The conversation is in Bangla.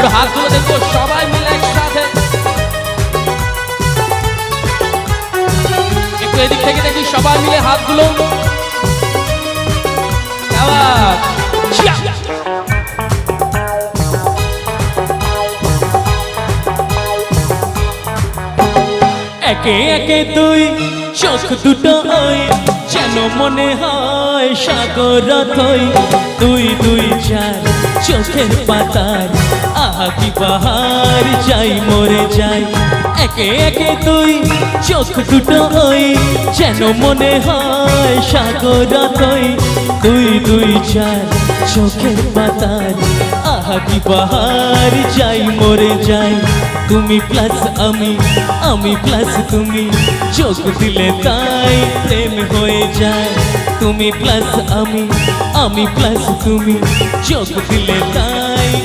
একটু হাতগুলো দেখবো সবাই মিলে একসাথে। একটু এদিক থেকে দেখি সবাই মিলে হাতগুলো। একে একে তুই চোখ দুটো ওই যেন মনে হয় সাগর থই। দুই দুই চার চোখের পাতার আহা কি বাহার যাই মরে যাই। একে একে তুই চোখ দুটো ওই যেন মনে হয় সাগর থই। দুই দুই চার চোখের পাতার আহা কি বাহার যাই মরে যাই। তুমি প্লাস আমি, আমি প্লাস তুমি, চোখ দিলে তাই প্রেম হয়ে যায়। তুমি প্লাস আমি, আমি প্লাস তুমি, চোখ দিলে তাই